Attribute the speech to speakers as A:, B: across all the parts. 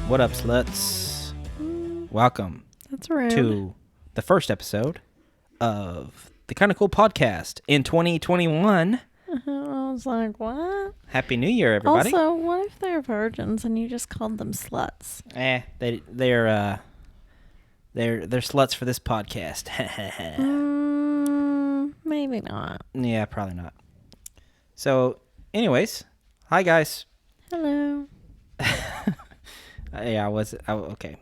A: What up, sluts? Welcome
B: That's rude.
A: to the first episode of the KindaCool Podcast in 2021.
B: I was like, what?
A: Happy New Year, everybody.
B: Also, what if they're virgins and you just called them sluts?
A: They're sluts for this podcast.
B: Maybe not.
A: Yeah, probably not. So, anyways, hi guys.
B: Hello.
A: Okay.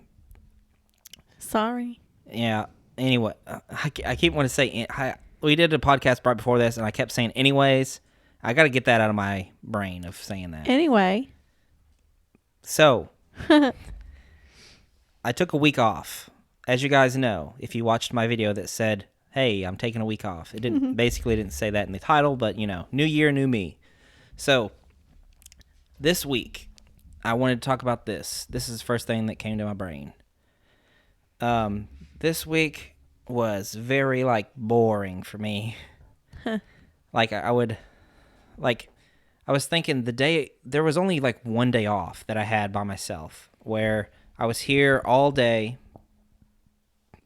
B: Sorry.
A: Yeah. Anyway, I keep wanting to say we did a podcast right before this, and I kept saying anyways. I got to get that out of my brain of saying that.
B: Anyway.
A: So, I took a week off. As you guys know, if you watched my video that said, "Hey, I'm taking a week off," it didn't say that in the title, but you know, new year, new me. So, this week, I wanted to talk about this. This is the first thing that came to my brain. This week was very boring for me. I was thinking there was only one day off that I had by myself where I was here all day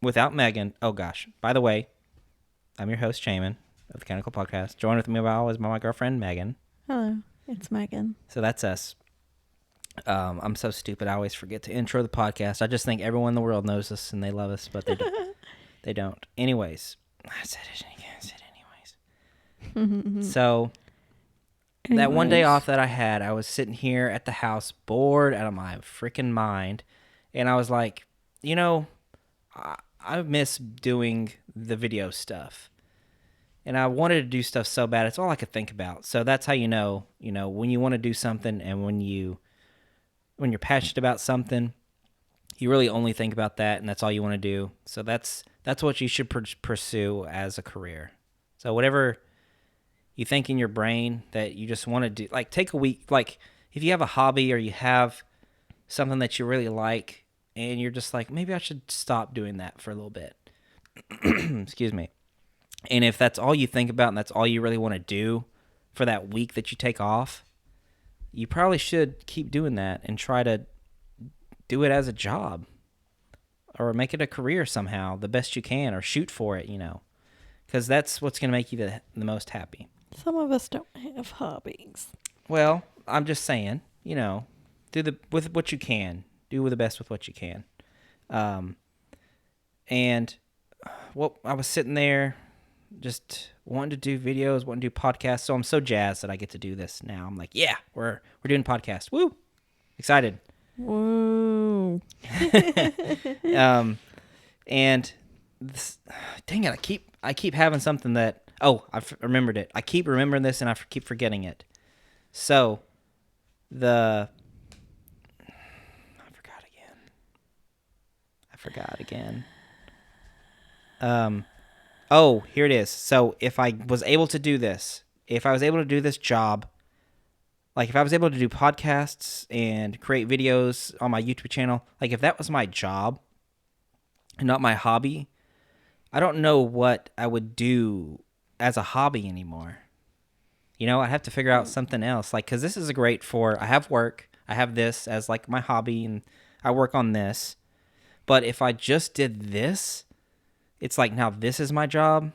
A: without Megan. Oh gosh, by the way, I'm your host, Shaman of the KindaCool Podcast. Joined with me by my girlfriend, Megan.
B: Hello, it's Megan.
A: So that's us. I'm so stupid. I always forget to intro the podcast. I just think everyone in the world knows us and they love us, but they don't. They don't. Anyways, I said it again. So that one day off that I had, I was sitting here at the house, bored out of my freaking mind, and I was like, I miss doing the video stuff, and I wanted to do stuff so bad. It's all I could think about. So that's how you know when you want to do something, and when you're passionate about something, you really only think about that, and that's all you want to do. So that's what you should pursue as a career. So whatever you think in your brain that you just want to do, take a week. If you have a hobby or you have something that you really like, and you're just like, maybe I should stop doing that for a little bit. Excuse me. And if that's all you think about and that's all you really want to do for that week that you take off, you probably should keep doing that and try to do it as a job or make it a career somehow, the best you can, or shoot for it, because that's what's going to make you the most happy.
B: Some of us don't have hobbies.
A: Well, I'm just saying, do with what you can. Do the best with what you can. And I was sitting there just wanting to do videos, wanting to do podcasts. So I'm so jazzed that I get to do this now. I'm like, yeah, we're doing podcasts. Woo! Excited.
B: Woo!
A: And this, dang it, I keep having something that, I've remembered it. I keep remembering this and I keep forgetting it. So I forgot again. Here it is. So if I was able to do this job, if I was able to do podcasts and create videos on my YouTube channel, if that was my job and not my hobby, I don't know what I would do as a hobby anymore. I'd have to figure out something else. Because this is I have work, I have this as my hobby, and I work on this. But if I just did this, it's now this is my job.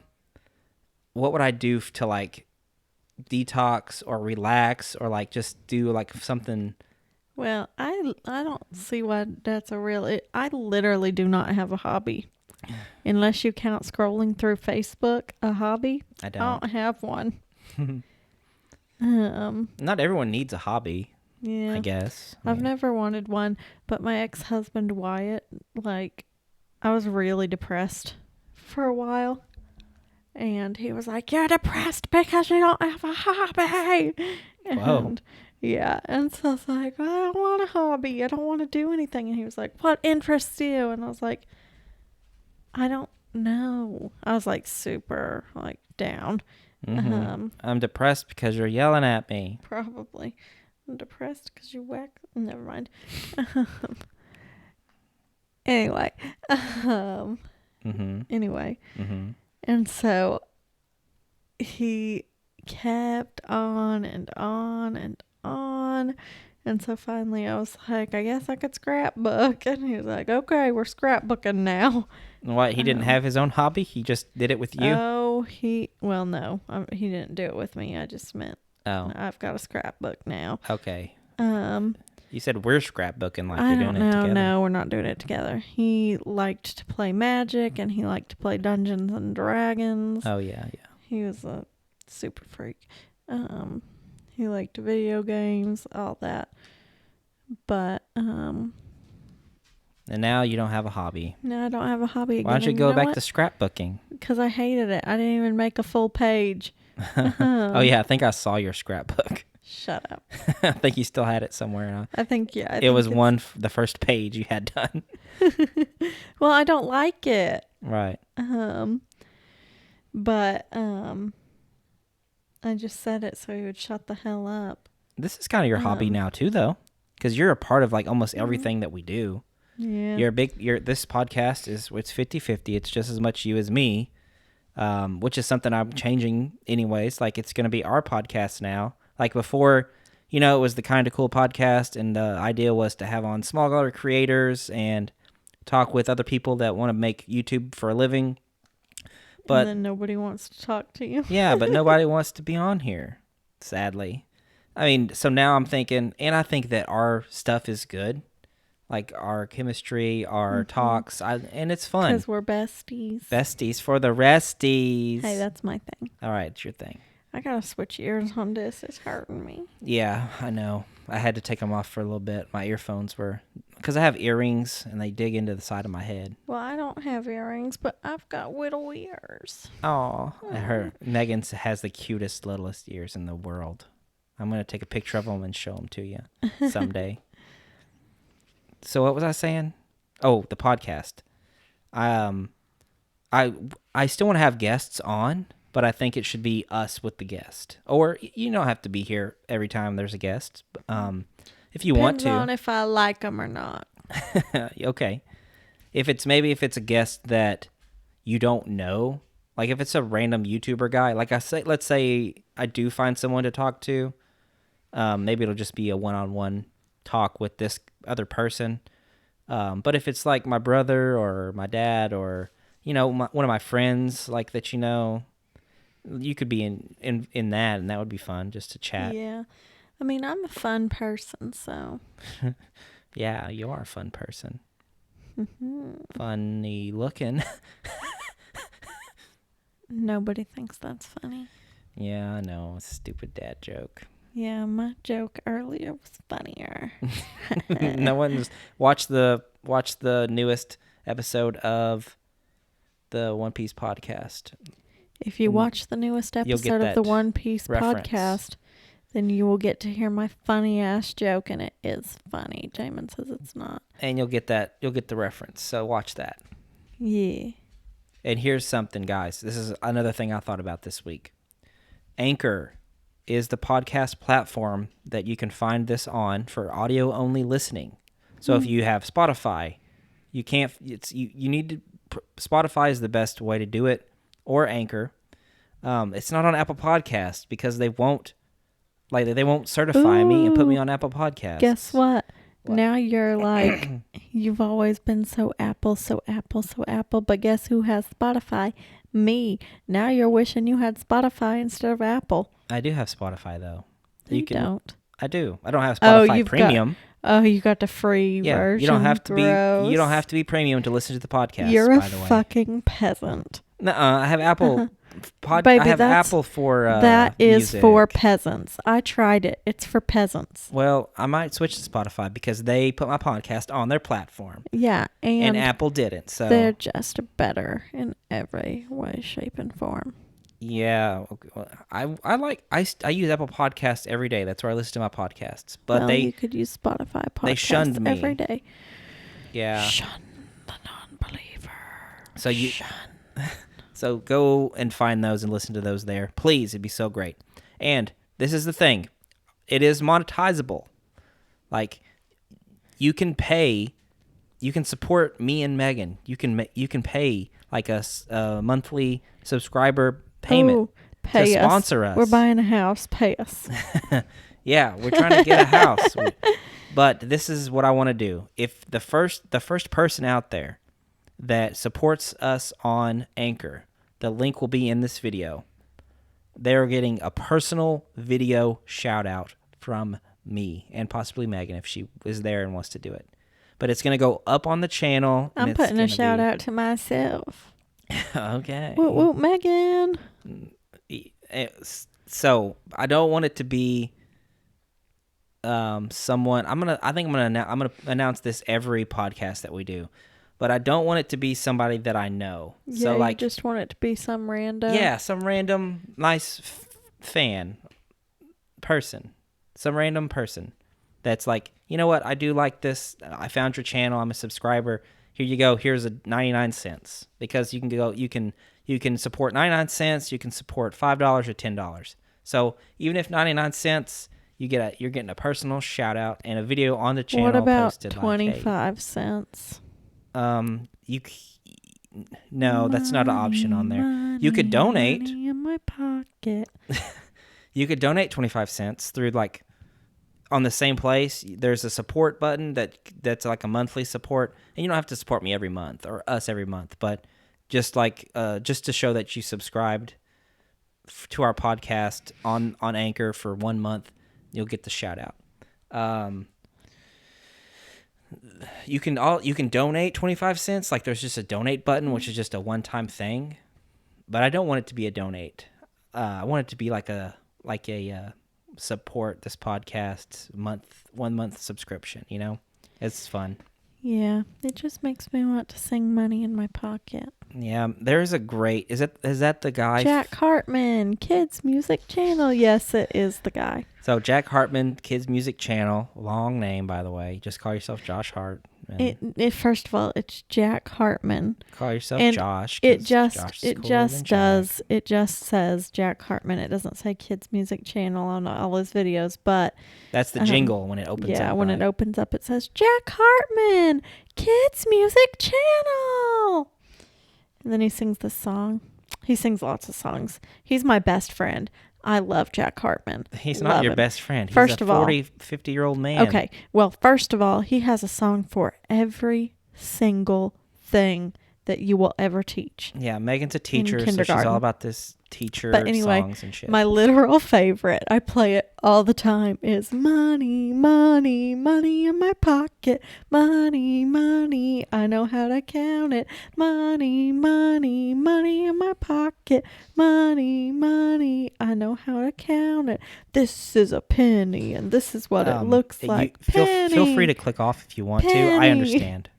A: What would I do to detox or relax or just do something?
B: Well, I don't see why that's I literally do not have a hobby. Unless you count scrolling through Facebook a hobby.
A: I don't.
B: I don't have one.
A: Not everyone needs a hobby.
B: Yeah.
A: I guess.
B: I've never wanted one, but my ex-husband Wyatt, I was really depressed for a while. And he was like, "You're depressed because you don't have a hobby."
A: Whoa.
B: Yeah. And so I was like, "I don't want a hobby. I don't want to do anything." And he was like, "What interests you?" And I was like, "I don't know." I was super down.
A: Mm-hmm. I'm depressed because you're yelling at me.
B: Probably. I'm depressed because you whack. Never mind. Anyway. Anyway.
A: Mm-hmm.
B: And so he kept on and on and on. And so finally I was like, I guess I could scrapbook. And he was like, okay, we're scrapbooking now.
A: What, he didn't have his own hobby? He just did it with you?
B: Oh, no, he didn't do it with me. I just meant I've got a scrapbook now.
A: Okay. You said we're scrapbooking like you're doing it together.
B: No, we're not doing it together. He liked to play Magic and he liked to play Dungeons and Dragons.
A: Oh, yeah.
B: He was a super freak. He liked video games, all that. But,
A: and now you don't have a hobby.
B: No, I don't have a hobby again.
A: Why don't you go back to scrapbooking?
B: Because I hated it. I didn't even make a full page.
A: Oh, yeah. I think I saw your scrapbook.
B: Shut up.
A: I think you still had it somewhere.
B: I think, yeah.
A: It was the first page you had done.
B: Well, I don't like it.
A: Right.
B: But I just said it so he would shut the hell up.
A: This is kind of your hobby now too, though, because you're a part of like almost everything that we do.
B: Yeah.
A: This podcast it's 50-50. It's just as much you as me, which is something I'm changing anyways. Like it's going to be our podcast now. Like before, it was the KindaCool Podcast, and the idea was to have on smaller creators and talk with other people that want to make YouTube for a living. But
B: and then nobody wants to talk to you.
A: Yeah, but nobody wants to be on here, sadly. I mean, so now I'm thinking, and I think that our stuff is good. Like our chemistry, our talks, and it's fun.
B: Because we're besties.
A: Besties for the resties.
B: Hey, that's my thing.
A: All right, it's your thing.
B: I gotta switch ears on this. It's hurting me.
A: Yeah, I know. I had to take them off for a little bit. My earphones were... Because I have earrings, and they dig into the side of my head.
B: Well, I don't have earrings, but I've got little ears.
A: Oh, Megan has the cutest, littlest ears in the world. I'm going to take a picture of them and show them to you someday. So what was I saying? Oh, the podcast. I still want to have guests on, but I think it should be us with the guest. Or you don't have to be here every time there's a guest. If you want to.
B: Depends on if I like them or not.
A: Okay. If it's a guest that you don't know, like if it's a random YouTuber guy, like let's say I do find someone to talk to, maybe it'll just be a one-on-one talk with this other person. But if it's like my brother or my dad or, one of my friends like that, you could be in that, and that would be fun just to chat.
B: Yeah. I mean, I'm a fun person, so.
A: Yeah, you are a fun person.
B: Mm-hmm.
A: Funny looking.
B: Nobody thinks that's funny.
A: Yeah, I know. Stupid dad joke.
B: Yeah, my joke earlier was funnier.
A: No one's watch the newest episode of the One Piece podcast.
B: If you watch the newest episode of the One Piece podcast, then you will get to hear my funny ass joke, and it is funny. Jamin says it's not.
A: And you'll get the reference. So watch that.
B: Yeah.
A: And here's something, guys. This is another thing I thought about this week. Anchor is the podcast platform that you can find this on for audio only listening. So if you have Spotify, you can't. You need to. Spotify is the best way to do it, or Anchor. It's not on Apple Podcasts because they won't certify me and put me on Apple Podcasts.
B: Guess what? Now you're like, you've always been so Apple. But guess who has Spotify? Me. Now you're wishing you had Spotify instead of Apple.
A: I do have Spotify though.
B: You don't.
A: I do. I don't have Spotify Premium.
B: You got the free version.
A: You don't have to be. You don't have to be premium to listen to the podcast.
B: You're a
A: by the way.
B: fucking peasant.
A: Nuh-uh, I have Apple.
B: Baby,
A: I have Apple for
B: that is
A: music.
B: For peasants. I tried it. It's for peasants.
A: Well, I might switch to Spotify because they put my podcast on their platform.
B: Yeah, and
A: Apple didn't. So
B: they're just better in every way, shape, and form.
A: Yeah, well, I use Apple Podcasts every day. That's where I listen to my podcasts. But
B: you could use Spotify podcasts.
A: They shunned me
B: every day.
A: Yeah,
B: shun the non-believer.
A: So So go and find those and listen to those there. Please, it'd be so great. And this is the thing. It is monetizable. Like, you can support me and Megan. You can pay like a monthly subscriber payment to sponsor us.
B: We're buying a house. Pay us.
A: Yeah, we're trying to get a house. But this is what I want to do. If the first person out there that supports us on Anchor, the link will be in this video. They're getting a personal video shout out from me and possibly Megan if she is there and wants to do it. But it's going to go up on the channel.
B: I'm putting a shout out to myself.
A: Okay.
B: Whoop, whoop, Megan.
A: So I don't want it to be someone. I'm gonna announce this every podcast that we do, but I don't want it to be somebody that I know.
B: Yeah,
A: so like,
B: you just want it to be some random.
A: Yeah, some random nice fan person, some random person that's like, you know what, I do like this. I found your channel. I'm a subscriber. Here you go. Here's a 99 cents because you can support 99 cents. You can support $5 or $10. So even if 99 cents, you're getting a personal shout out and a video on the channel.
B: What about
A: posted
B: 25 cents?
A: No, that's not an option on there. You could donate.
B: Money in my pocket.
A: You could donate 25 cents through like on the same place. There's a support button that's like a monthly support, and you don't have to support me every month or us every month, but just like just to show that you subscribed to our podcast on Anchor for 1 month, you'll get the shout out. You can donate 25 cents. Like there's just a donate button, which is just a one-time thing, but I don't want it to be a donate. I want it to be like a support this podcast 1 month subscription. You know, it's fun.
B: Yeah, it just makes me want to sing Money in My Pocket.
A: Yeah, there's a great. Is that the guy?
B: Jack Hartman, Kids Music Channel. Yes, it is the guy.
A: So Jack Hartman, Kids Music Channel. Long name, by the way. Just call yourself Josh Hart.
B: First of all, it's Jack Hartman.
A: Call yourself
B: and
A: Josh.
B: It just says Jack Hartman. It doesn't say Kids Music Channel on all his videos, but
A: that's the jingle when it opens up.
B: Yeah, when it opens up, it says Jack Hartman, Kids Music Channel. And then he sings this song. He sings lots of songs. He's my best friend. I love Jack Hartman.
A: He's not your best friend. He's
B: First
A: a
B: of all,
A: 50-year-old man.
B: Okay. Well, first of all, he has a song for every single thing that you will ever teach.
A: Yeah, Megan's a teacher, so she's all about this teacher songs and shit.
B: My literal favorite, I play it all the time, is money, money, money in my pocket. Money, money, I know how to count it. Money, money, money in my pocket. Money, money, I know how to count it. This is a penny, and this is what it looks like.
A: Feel free to click off if you want to. I understand.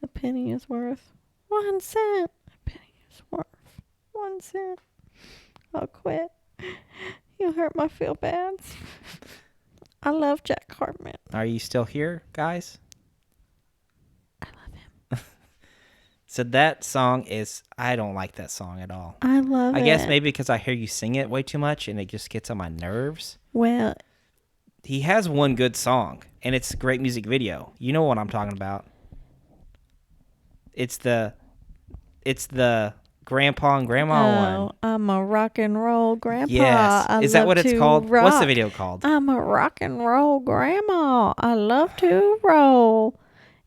B: A penny is worth 1 cent. A penny is worth 1 cent. I'll quit. You hurt my feelbads. I love Jack Hartman.
A: Are you still here, guys?
B: I love him.
A: So that song is, I don't like that song at all.
B: I love it.
A: I guess maybe because I hear you sing it way too much and it just gets on my nerves.
B: Well,
A: he has one good song and it's a great music video. You know what I'm talking about. It's the grandpa and grandma one.
B: I'm a rock and roll grandpa.
A: Yes. Is that what it's called?
B: Rock.
A: What's the video called?
B: I'm a rock and roll grandma. I love to roll.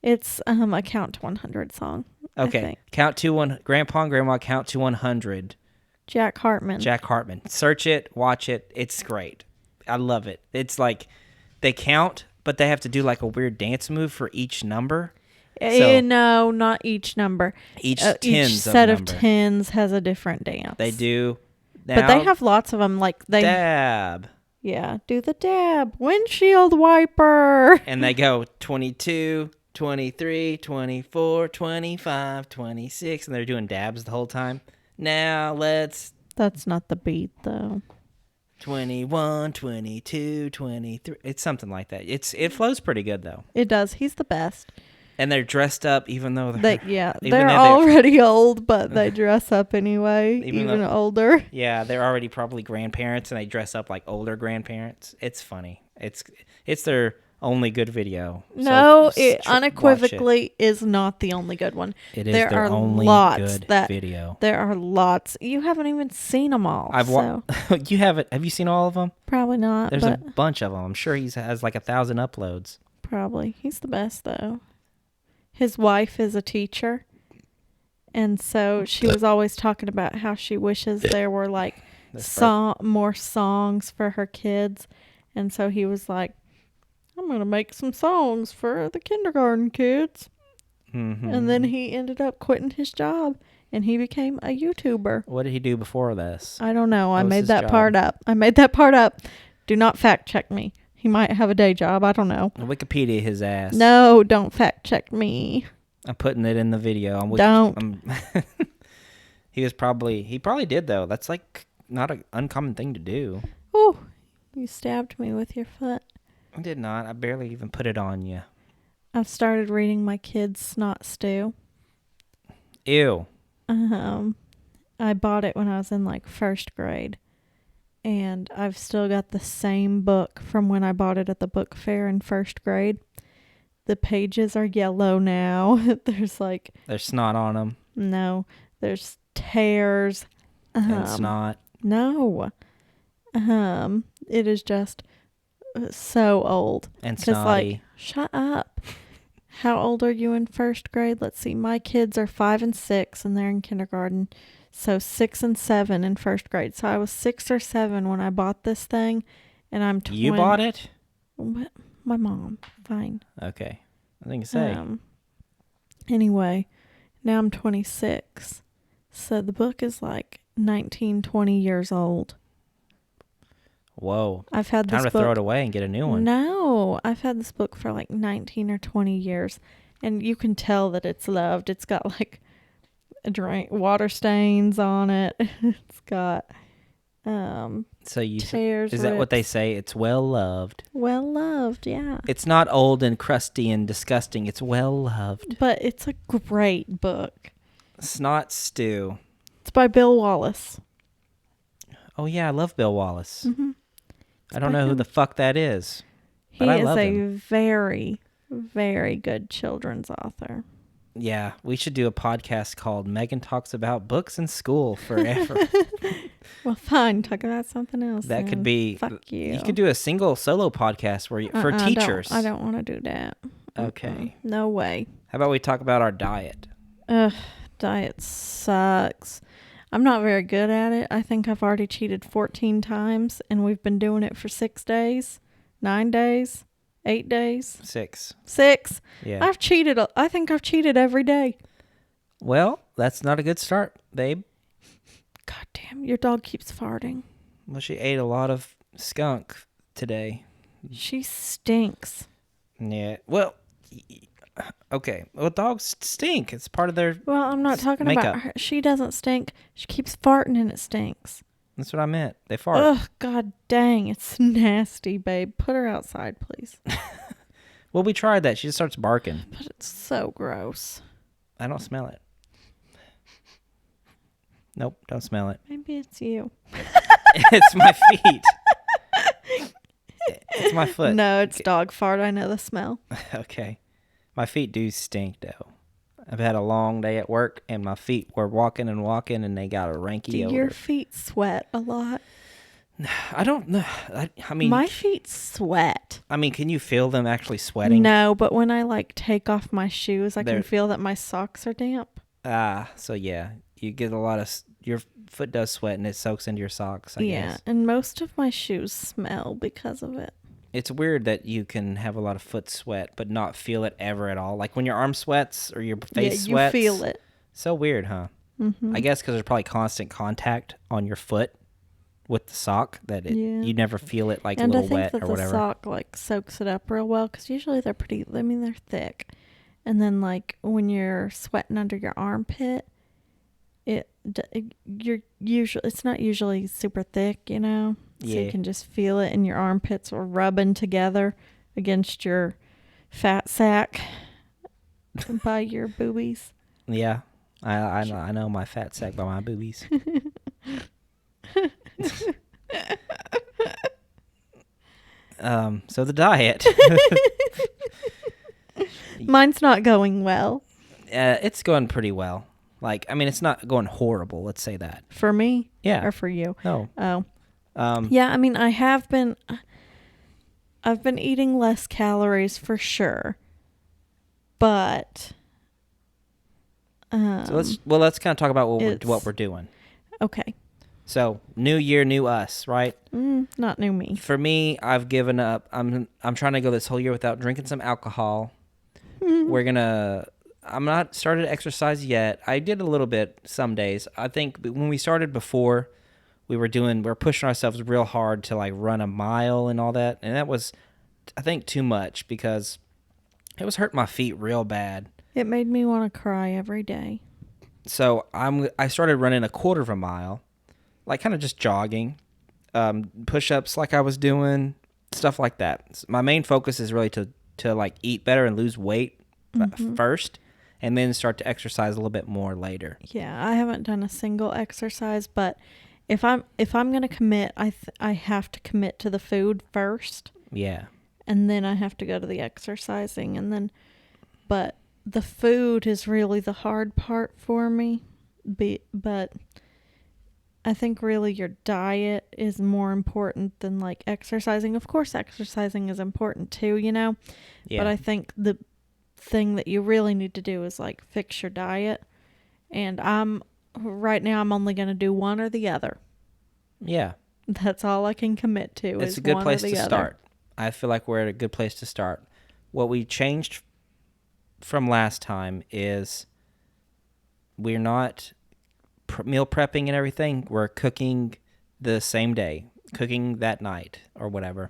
B: It's a count to 100 song.
A: Okay. Count to one. Grandpa and grandma count to 100.
B: Jack Hartman.
A: Search it. Watch it. It's great. I love it. It's like they count, but they have to do like a weird dance move for each number. So,
B: no, not each number.
A: Each
B: set of tens has a different dance.
A: They do. Now,
B: but they have lots of them. Like they
A: dab.
B: Yeah, do the dab. Windshield wiper.
A: And they go 22, 23, 24, 25, 26. And they're doing dabs the whole time. Now let's...
B: That's not the beat, though.
A: 21, 22, 23. It's something like that. It flows pretty good, though.
B: It does. He's the best.
A: And they're dressed up, even though
B: they're already old, but they dress up anyway, even older.
A: Yeah, they're already probably grandparents, and they dress up like older grandparents. It's funny. It's their only good video.
B: No,
A: So
B: it
A: watch
B: unequivocally is not the only good one.
A: It is
B: there
A: their
B: are
A: only
B: lots
A: good
B: that
A: video.
B: There are lots. You haven't even seen them all.
A: You haven't? Have you seen all of them?
B: Probably not.
A: There's
B: but
A: a bunch of them. I'm sure he has like 1,000 uploads.
B: Probably. He's the best though. His wife is a teacher. And so she was always talking about how she wishes there were like more songs for her kids. And so he was like, I'm going to make some songs for the kindergarten kids.
A: Mm-hmm.
B: And then he ended up quitting his job and he became a YouTuber.
A: What did he do before this?
B: I don't know. I made that part up. Do not fact check me. He might have a day job. I don't know.
A: Wikipedia his ass.
B: No, don't fact check me.
A: I'm putting it in the video.
B: Don't.
A: He probably did though. That's like not an uncommon thing to do.
B: Oh, you stabbed me with your foot.
A: I did not. I barely even put it on you.
B: I've started reading my kids' Snot Stew.
A: Ew.
B: I bought it when I was in like first grade. And I've still got the same book from when I bought it at the book fair in first grade. The pages are yellow now. There's
A: snot on them.
B: No, there's tears.
A: And snot.
B: No. It is just so old.
A: And snotty.
B: Shut up. How old are you in first grade? Let's see. My kids are 5 and 6 and they're in kindergarten. So 6 and 7 in first grade. So I was 6 or 7 when I bought this thing. And I'm 20.
A: You bought it?
B: What? My mom. Fine.
A: Okay. I think say.
B: Anyway, now I'm 26. So the book is like 19, 20 years old.
A: Whoa.
B: I've had
A: Time
B: this
A: to
B: book.
A: throw it away and get a new one.
B: No, I've had this book for like 19 or 20 years. And you can tell that it's loved. It's got like water stains on it. It's got
A: so you
B: tears.
A: Is that what they say? It's well loved.
B: Well loved, yeah.
A: It's not old and crusty and disgusting. It's well loved.
B: But it's a great book.
A: Snot Stew.
B: It's by Bill Wallace.
A: Oh yeah, I love Bill Wallace.
B: Mm-hmm.
A: I don't know who the fuck that is.
B: He
A: but I
B: is
A: love
B: a
A: him.
B: very, very good children's author.
A: Yeah, we should do a podcast called Megan Talks About Books in School Forever.
B: Well, fine. Talk about something else.
A: That could be.
B: Fuck you.
A: You could do a single solo podcast where for teachers.
B: I don't want to do that.
A: Okay.
B: No way.
A: How about we talk about our diet?
B: Diet sucks. I'm not very good at it. I think I've already cheated 14 times, and we've been doing it for 6 days, 9 days, 8 days.
A: 6.
B: 6.
A: Yeah.
B: I've cheated. I think I've cheated every day.
A: Well, that's not a good start, babe.
B: God damn, your dog keeps farting.
A: Well, she ate a lot of skunk today.
B: She stinks.
A: Yeah. Well, okay. Well, dogs stink. It's part of their
B: Well, I'm not talking
A: makeup.
B: about her. She doesn't stink. She keeps farting and it stinks.
A: That's what I meant. They fart.
B: Ugh, god dang. It's nasty, babe. Put her outside, please.
A: Well, we tried that. She just starts barking.
B: But it's so gross.
A: I don't smell it. Nope, don't smell it.
B: Maybe it's you.
A: It's my feet. It's my foot.
B: No, it's dog fart. I know the smell.
A: Okay. My feet do stink, though. I've had a long day at work, and my feet were walking, and they got a ranky
B: Do
A: odor.
B: your feet sweat a lot?
A: I don't know. I mean...
B: My feet sweat.
A: I mean, can you feel them actually sweating?
B: No, but when I take off my shoes, I
A: They're-
B: can feel that my socks are damp.
A: So yeah. You get a lot of... Your foot does sweat, and it soaks into your socks, I guess.
B: And most of my shoes smell because of it.
A: It's weird that you can have a lot of foot sweat, but not feel it ever at all. Like when your arm sweats or your face sweats.
B: You feel it.
A: So weird, huh?
B: Mm-hmm.
A: I guess because there's probably constant contact on your foot with the sock that you never feel it like a little wet or whatever.
B: And I think that the sock soaks it up real well because usually they're they're thick. And then when you're sweating under your armpit, it's not usually super thick, you know? So you can just feel it, and your armpits are rubbing together against your fat sack by your boobies.
A: Yeah, I know my fat sack by my boobies. So the diet.
B: Mine's not going well.
A: It's going pretty well. Like, I mean, it's not going horrible. Let's say that.
B: For me?
A: Yeah.
B: Or for you?
A: No.
B: Oh.
A: Um,
B: Yeah, I mean, I've been eating less calories for sure. But
A: so let's kind of talk about what we're doing.
B: Okay.
A: So, new year, new us, right?
B: Not new me.
A: For me, I've given up. I'm trying to go this whole year without drinking some alcohol. I'm not started to exercise yet. I did a little bit some days. I think when we started before, we were pushing ourselves real hard to like run a mile and all that. And that was, I think, too much because it was hurting my feet real bad.
B: It made me want to cry every day.
A: So I started running a quarter of a mile, like kind of just jogging, push-ups like I was doing, stuff like that. My main focus is really to like eat better and lose weight first, and then start to exercise a little bit more later.
B: Yeah, I haven't done a single exercise, but if I'm gonna commit, I have to commit to the food first.
A: Yeah.
B: And then I have to go to the exercising, but the food is really the hard part for me. But I think really your diet is more important than like exercising. Of course, exercising is important too, you know?
A: Yeah.
B: But I think the thing that you really need to do is like fix your diet. And right now I'm only going to do one or the other.
A: Yeah.
B: That's all I can commit to.
A: It's a good place to start. I feel like we're at a good place to start. What we changed from last time is we're not meal prepping and everything. We're cooking the same day, cooking that night or whatever.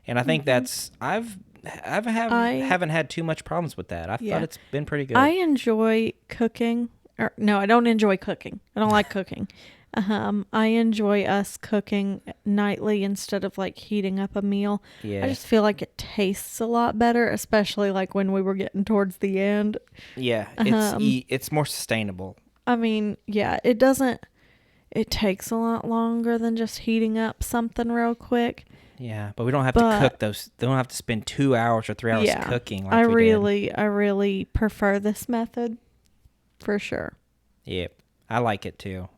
A: And I think that's I haven't had too much problems with that. I thought it's been pretty good.
B: I enjoy cooking. No, I don't enjoy cooking. I don't like cooking. I enjoy us cooking nightly instead of like heating up a meal.
A: Yeah.
B: I just feel like it tastes a lot better, especially like when we were getting towards the end.
A: Yeah, it's more sustainable.
B: I mean, yeah, it takes a lot longer than just heating up something real quick.
A: Yeah, but we don't have to cook those. They don't have to spend 2 hours or 3 hours cooking. Like
B: I really prefer this method for sure.
A: Yeah, I like it too.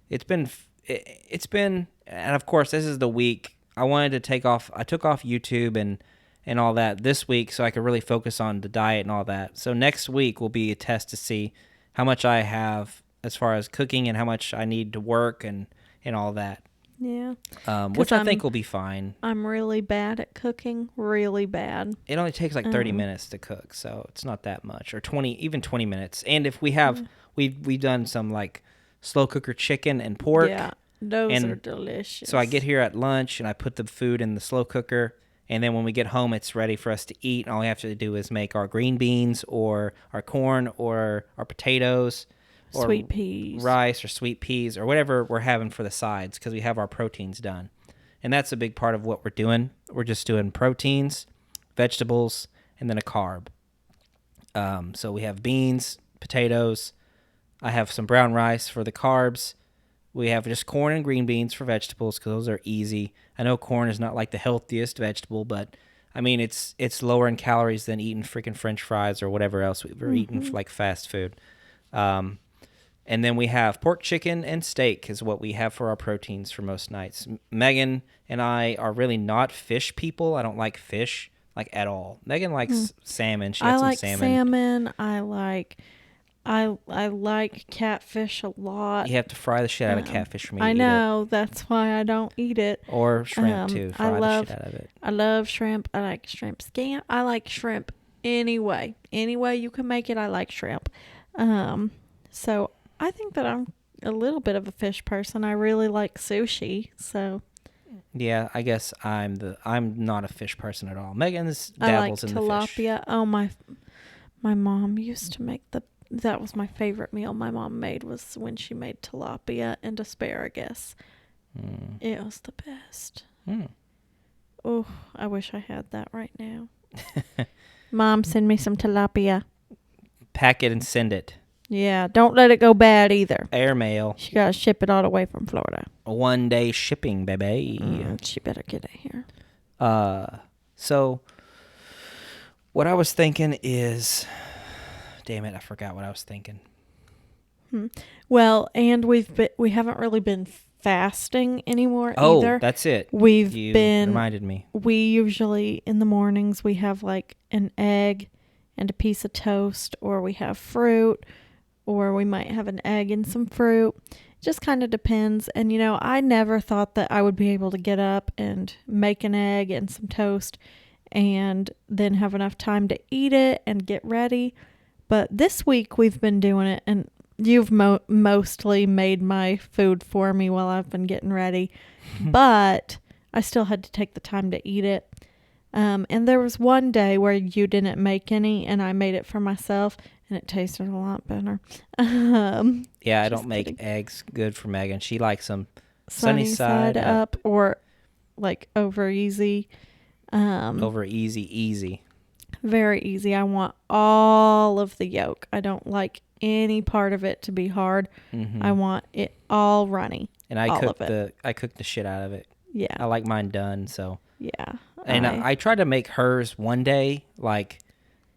A: It's been, and of course, this is the week I wanted to take off. I took off YouTube and all that this week so I could really focus on the diet and all that. So next week will be a test to see how much I have as far as cooking and how much I need to work and all that.
B: Yeah.
A: Which I think will be fine.
B: I'm really bad at cooking, really bad.
A: It only takes like 30 minutes to cook, so it's not that much, or 20 minutes. And if we have, we've done some like slow cooker chicken and pork.
B: Yeah, those are delicious.
A: So I get here at lunch and I put the food in the slow cooker, and then when we get home, it's ready for us to eat. And all we have to do is make our green beans or our corn or our potatoes. Or
B: sweet peas,
A: rice or sweet peas or whatever we're having for the sides, because we have our proteins done. And that's a big part of what we're doing. We're just doing proteins, vegetables, and then a carb. So we have beans, potatoes. I have some brown rice for the carbs. We have just corn and green beans for vegetables because those are easy. I know corn is not like the healthiest vegetable, but I mean it's lower in calories than eating freaking French fries or whatever else we're eating like fast food. And then we have pork, chicken, and steak is what we have for our proteins for most nights. Megan and I are really not fish people. I don't like fish like at all. Megan likes salmon. She had some salmon.
B: I like catfish a lot.
A: You have to fry the shit out of catfish for me to
B: I
A: eat
B: know. That's why I don't eat it.
A: Or shrimp too. Fry the shit out of it.
B: I love shrimp. I like shrimp scampi. I like shrimp anyway. Any way you can make it, I like shrimp. So I think that I'm a little bit of a fish person. I really like sushi, so.
A: Yeah, I guess I'm not a fish person at all. Megan dabbles in the fish. I like
B: tilapia. Oh, my mom used to make that was my favorite meal my mom made, was when she made tilapia and asparagus. It was the best. Oh, I wish I had that right now. Mom, send me some tilapia.
A: Pack it and send it.
B: Yeah, don't let it go bad either.
A: Airmail.
B: She got to ship it all the way from Florida.
A: 1 day shipping, baby.
B: She better get it here.
A: So what I was thinking is, damn it, I forgot what I was thinking.
B: Well, and we haven't really been fasting anymore
A: Oh,
B: either.
A: that's it.
B: You
A: reminded me.
B: We usually in the mornings we have like an egg and a piece of toast, or we have fruit, or we might have an egg and some fruit. Just kind of depends. And I never thought that I would be able to get up and make an egg and some toast and then have enough time to eat it and get ready. But this week we've been doing it, and you've mostly made my food for me while I've been getting ready. But I still had to take the time to eat it. And there was one day where you didn't make any, and I made it for myself, and it tasted a lot better.
A: Yeah, I don't make eggs good for Megan. She likes them sunny side up,
B: or like over easy.
A: Over easy.
B: Very easy. I want all of the yolk. I don't like any part of it to be hard. I want it all runny.
A: And I cook the shit out of it.
B: Yeah.
A: I like mine done, so.
B: Yeah.
A: And I tried to make hers one day, like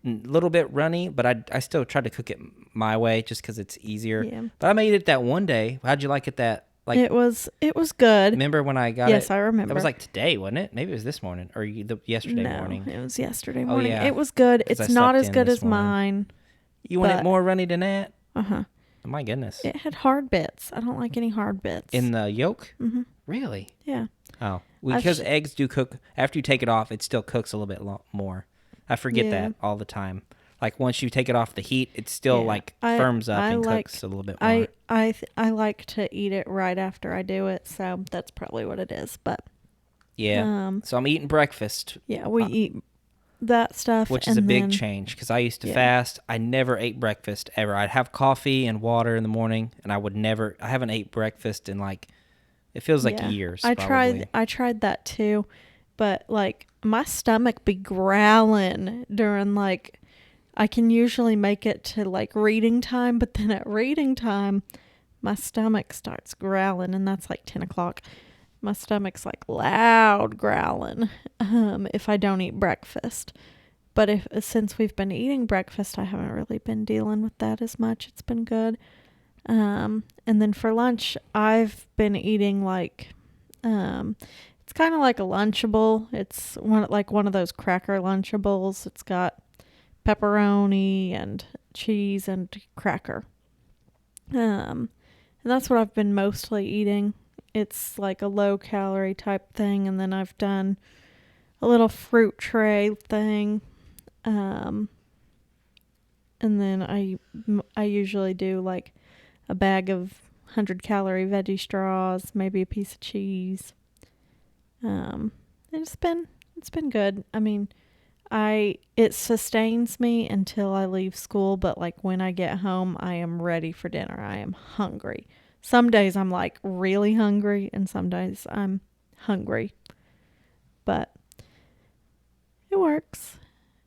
A: a little bit runny, but I still tried to cook it my way just because it's easier.
B: Yeah.
A: But I made it that one day. How'd you like it that? Like
B: it was good.
A: Remember when I got it?
B: Yes, I remember.
A: It was like today, wasn't it? Maybe it was this morning or yesterday morning.
B: It was yesterday morning.
A: Oh, yeah.
B: It was good. It's not as good as mine.
A: You want it more runny than that?
B: Uh-huh.
A: Oh, my goodness.
B: It had hard bits. I don't like any hard bits.
A: In the yolk?
B: Mm-hmm.
A: Really?
B: Yeah.
A: Oh. Because eggs do cook. After you take it off, it still cooks a little bit more. I forget that all the time. Like once you take it off the heat, it still firms up and cooks a little bit more.
B: I like to eat it right after I do it, so that's probably what it is. But
A: yeah, so I'm eating breakfast.
B: Yeah, we eat that stuff,
A: which is a big change because I used to fast. I never ate breakfast ever. I'd have coffee and water in the morning, and I haven't ate breakfast in like it feels like years.
B: I tried that too, but like my stomach be growling during like. I can usually make it to like reading time, but then at reading time, my stomach starts growling, and that's like 10 o'clock. My stomach's like loud growling if I don't eat breakfast. But since we've been eating breakfast, I haven't really been dealing with that as much. It's been good. And then for lunch, I've been eating like, it's kind of like a Lunchable. It's one of those cracker Lunchables. It's got pepperoni and cheese and cracker. And that's what I've been mostly eating. It's like a low calorie type thing, and then I've done a little fruit tray thing. And then I usually do like a bag of 100-calorie veggie straws, maybe a piece of cheese. And it's been good. I mean, it sustains me until I leave school, but like when I get home, I am ready for dinner. I am hungry. Some days I'm like really hungry, and some days I'm hungry. But it works.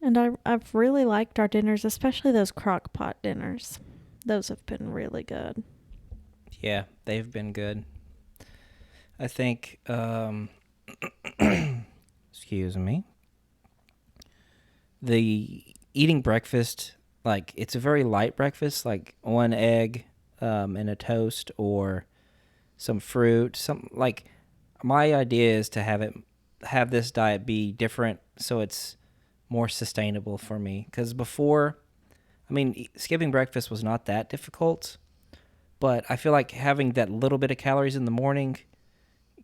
B: And I've really liked our dinners, especially those crock pot dinners. Those have been really good.
A: Yeah, they've been good. I think, excuse me. The eating breakfast, like it's a very light breakfast, like one egg and a toast or some fruit. Like my idea is to have this diet be different so it's more sustainable for me. Because before, I mean, skipping breakfast was not that difficult, but I feel like having that little bit of calories in the morning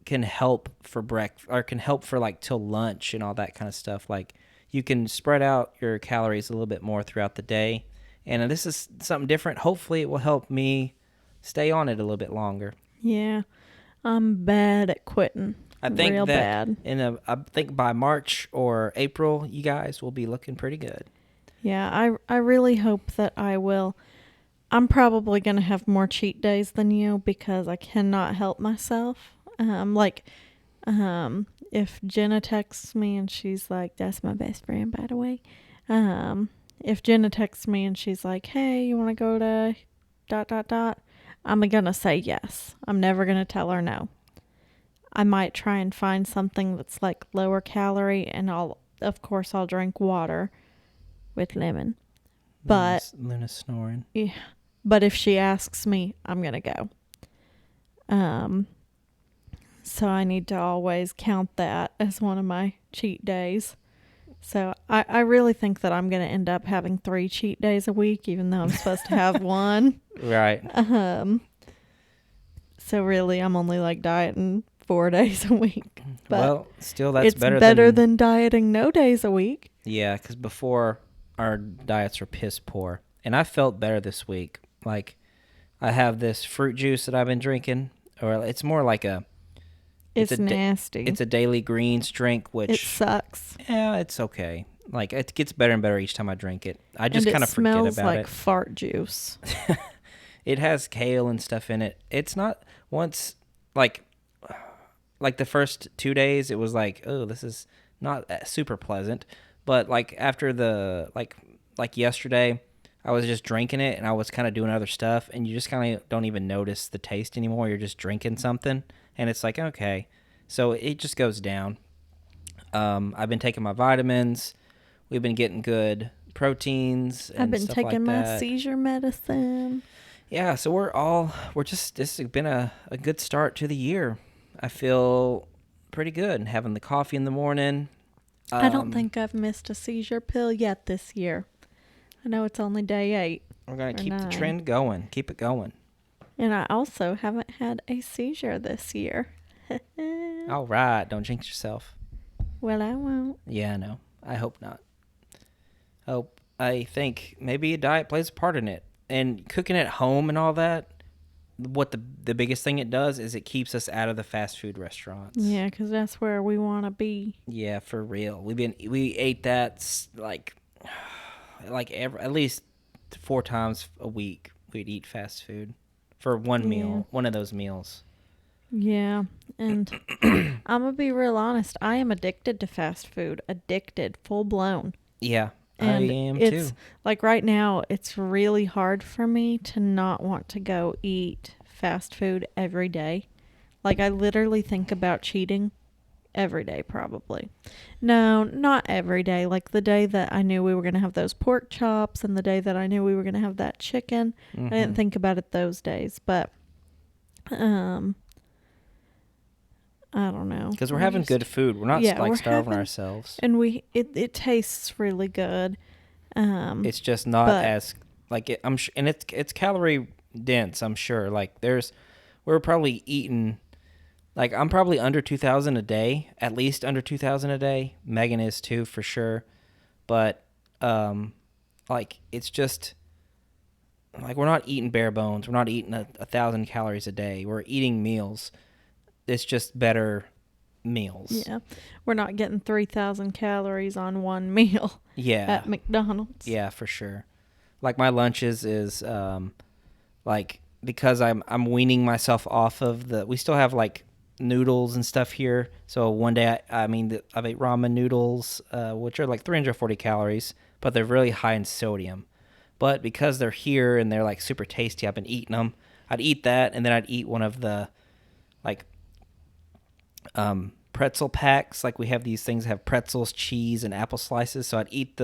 A: can help for breakfast or can help for like till lunch and all that kind of stuff. Like you can spread out your calories a little bit more throughout the day. And this is something different. Hopefully it will help me stay on it a little bit longer.
B: Yeah. I'm bad at quitting.
A: I think
B: real
A: that
B: bad.
A: I think by March or April, you guys will be looking pretty good.
B: Yeah, I really hope that I will. I'm probably going to have more cheat days than you because I cannot help myself. If Jenna texts me and she's like, that's my best friend, by the way. If Jenna texts me and she's like, hey, you want to go to ... I'm going to say yes. I'm never going to tell her no. I might try and find something that's like lower calorie, and I'll drink water with lemon. But
A: Luna's snoring.
B: yeah, but if she asks me, I'm gonna go. So I need to always count that as one of my cheat days. So I really think that I'm gonna end up having 3 cheat days a week, even though I'm supposed to have one.
A: Right.
B: So really, I'm only like dieting 4 days a week. But
A: well, still, that's
B: it's
A: better
B: than dieting no days a week.
A: Yeah, because before our diets were piss poor, and I felt better this week. Like, I have this fruit juice that I've been drinking, or it's more like
B: It's nasty.
A: It's a daily greens drink, which
B: it sucks.
A: Yeah, it's okay. Like, it gets better and better each time I drink it. I just kind of forget about it.
B: It smells like fart juice.
A: It has kale and stuff in it. It's not once like the first 2 days, it was like, oh, this is not super pleasant. But like after the like yesterday, I was just drinking it and I was kind of doing other stuff, and you just kind of don't even notice the taste anymore. You're just drinking something, and it's like, okay, so it just goes down. I've been taking my vitamins. We've been getting good proteins. And
B: I've been
A: stuff
B: taking
A: like
B: my seizure medicine.
A: Yeah, so this has been a good start to the year. I feel pretty good having the coffee in the morning.
B: I don't think I've missed a seizure pill yet this year. I know it's only day 8.
A: We're going to keep
B: 9.
A: the trend going. Keep it going.
B: And I also haven't had a seizure this year.
A: All right. Don't jinx yourself.
B: Well, I won't.
A: Yeah, I know. I hope not. I think maybe a diet plays a part in it. And cooking at home and all that, what the biggest thing it does is it keeps us out of the fast food restaurants.
B: Yeah, because that's where we want to be.
A: Yeah, for real. We ate that like at least 4 times a week. We'd eat fast food for one meal, one of those meals.
B: Yeah, and I'm gonna be real honest. I am addicted to fast food. Addicted, full blown.
A: Yeah,
B: and
A: I am
B: it's,
A: too.
B: Like right now, it's really hard for me to not want to go eat fast food every day. Like I literally think about cheating every day, probably. No, not every day. Like the day that I knew we were gonna have those pork chops, and the day that I knew we were gonna have that chicken.
A: Mm-hmm.
B: I didn't think about it those days, but I don't know.
A: Because we're having good food. We're not starving ourselves.
B: And it tastes really good.
A: It's just not as like it. And it's calorie dense. I'm sure. Like we're probably eating. Like I'm probably under 2,000 a day, at least under 2,000 a day. Megan is too, for sure. But like it's just like we're not eating bare bones. We're not eating 1,000 calories a day. We're eating meals. It's just better meals.
B: Yeah. We're not getting 3,000 calories on one meal.
A: Yeah.
B: At McDonald's.
A: Yeah, for sure. Like my lunches is like because I'm weaning myself off of we still have like noodles and stuff here. So one day I've ate ramen noodles, which are like 340 calories, but they're really high in sodium. But because they're here and they're like super tasty, I've been eating them. I'd eat that, and then I'd eat one of the like pretzel packs. Like we have these things that have pretzels, cheese, and apple slices. So I'd eat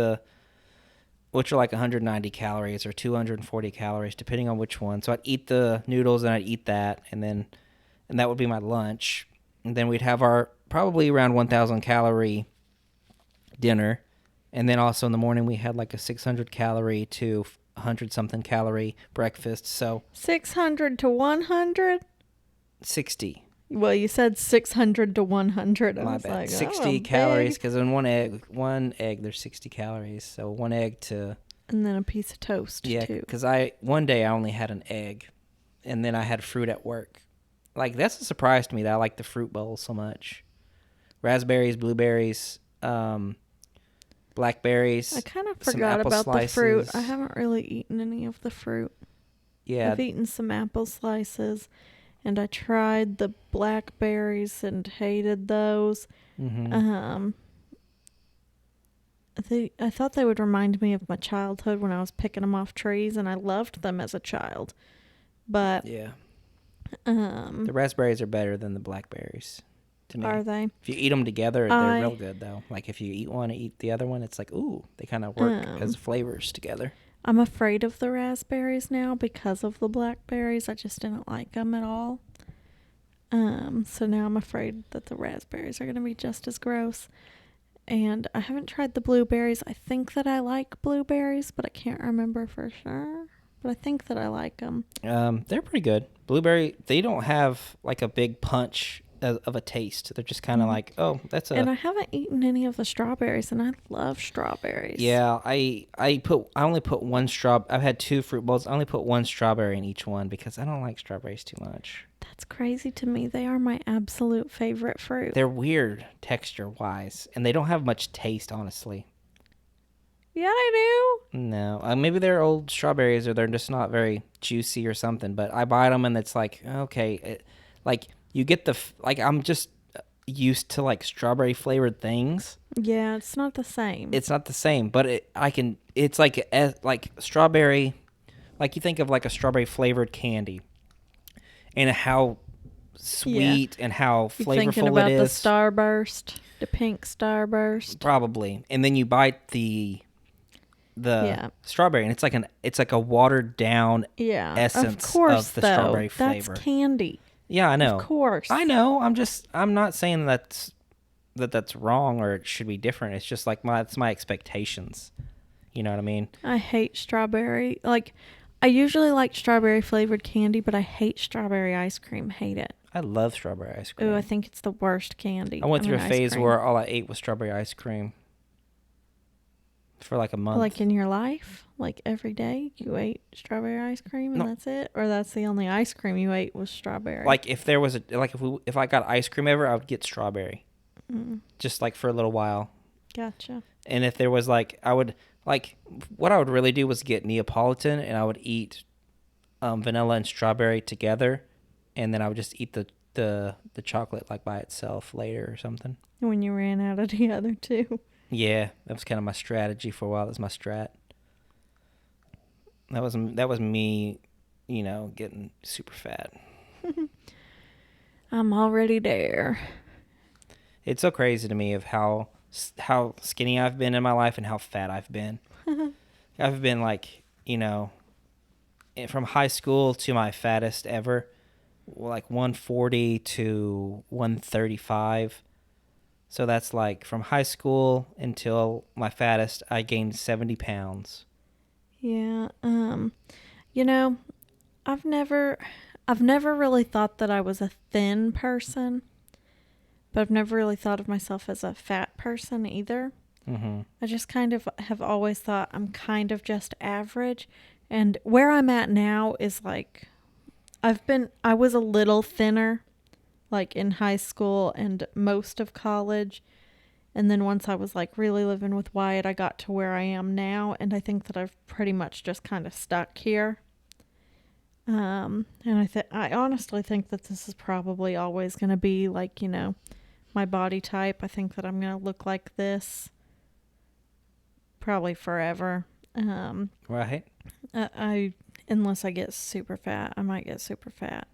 A: which are like 190 calories or 240 calories, depending on which one. So I'd eat the noodles and I'd eat that, and that would be my lunch. And then we'd have our probably around 1,000 calorie dinner. And then also in the morning we had like a 600 calorie to 100 something calorie breakfast. So
B: 600 to 100?
A: 60.
B: Well, you said 600 to 100. I
A: My
B: was
A: bad.
B: like,
A: 60 calories, because in one egg there's 60 calories. So one egg to...
B: And then a piece of toast,
A: too.
B: too.
A: Because one day I only had an egg, and then I had fruit at work. Like, that's a surprise to me that I like the fruit bowl so much. Raspberries, blueberries, blackberries.
B: I kind of forgot about
A: slices.
B: the fruit. I haven't really eaten any of the fruit.
A: Yeah.
B: I've eaten some apple slices, and I tried the blackberries and hated those.
A: Mm-hmm.
B: I thought they would remind me of my childhood when I was picking them off trees, and I loved them as a child. But
A: yeah, the raspberries are better than the blackberries. to me.
B: Are they?
A: If you eat them together, they're real good, though. Like, if you eat one and eat the other one, it's like, ooh, they kind of work as flavors together.
B: I'm afraid of the raspberries now because of the blackberries. I just didn't like them at all. So now I'm afraid that the raspberries are going to be just as gross. And I haven't tried the blueberries. I think that I like blueberries, but I can't remember for sure. But I think that I like them.
A: They're pretty good. Blueberry, they don't have like a big punch of a taste. They're just kind of like, oh, that's a.
B: And I haven't eaten any of the strawberries, and I love strawberries.
A: Yeah, I only put one straw. I've had 2 fruit bowls. I only put 1 strawberry in each one because I don't like strawberries too much.
B: That's crazy to me. They are my absolute favorite fruit.
A: They're weird texture wise, and they don't have much taste, honestly.
B: Yeah, I do.
A: No, maybe they're old strawberries or they're just not very juicy or something. But I buy them and it's like, okay, like you get like I'm just used to like strawberry flavored things.
B: Yeah, it's not the same.
A: It's not the same, but it's like strawberry, like you think of like a strawberry flavored candy, and how sweet and how flavorful it is.
B: Thinking about the Starburst, the pink Starburst.
A: Probably, and then you bite the strawberry, and it's like a watered down essence of the strawberry flavor.
B: That's candy.
A: Yeah, I know.
B: Of course.
A: I know. I'm not saying that's wrong or it should be different. It's just like it's my expectations. You know what I mean?
B: I hate strawberry. Like, I usually like strawberry flavored candy, but I hate strawberry ice cream. Hate it.
A: I love strawberry ice cream.
B: Ooh, I think it's the worst candy.
A: I went through a phase where all I ate was strawberry ice cream for like a month.
B: Like in your life? Like every day you ate strawberry ice cream and that's it? Or that's the only ice cream you ate was strawberry?
A: Like if there was if I got ice cream ever, I would get strawberry. Just like for a little while.
B: Gotcha.
A: And if there was what I would really do was get Neapolitan and I would eat vanilla and strawberry together, and then I would just eat the chocolate like by itself later or something.
B: When you ran out of the other two.
A: Yeah, that was kind of my strategy for a while. That was my strat. That was me, getting super fat.
B: I'm already there.
A: It's so crazy to me of how skinny I've been in my life and how fat I've been. I've been from high school to my fattest ever, like 140 to 135. So that's like from high school until my fattest, I gained 70 pounds.
B: Yeah. I've never really thought that I was a thin person, but I've never really thought of myself as a fat person either.
A: Mm-hmm.
B: I just kind of have always thought I'm kind of just average. And where I'm at now is like, I was a little thinner, like in high school and most of college. And then once I was like really living with Wyatt, I got to where I am now. And I think that I've pretty much just kind of stuck here. And I honestly think that this is probably always going to be like, my body type. I think that I'm going to look like this probably forever.
A: Right.
B: Unless I get super fat, I might get super fat.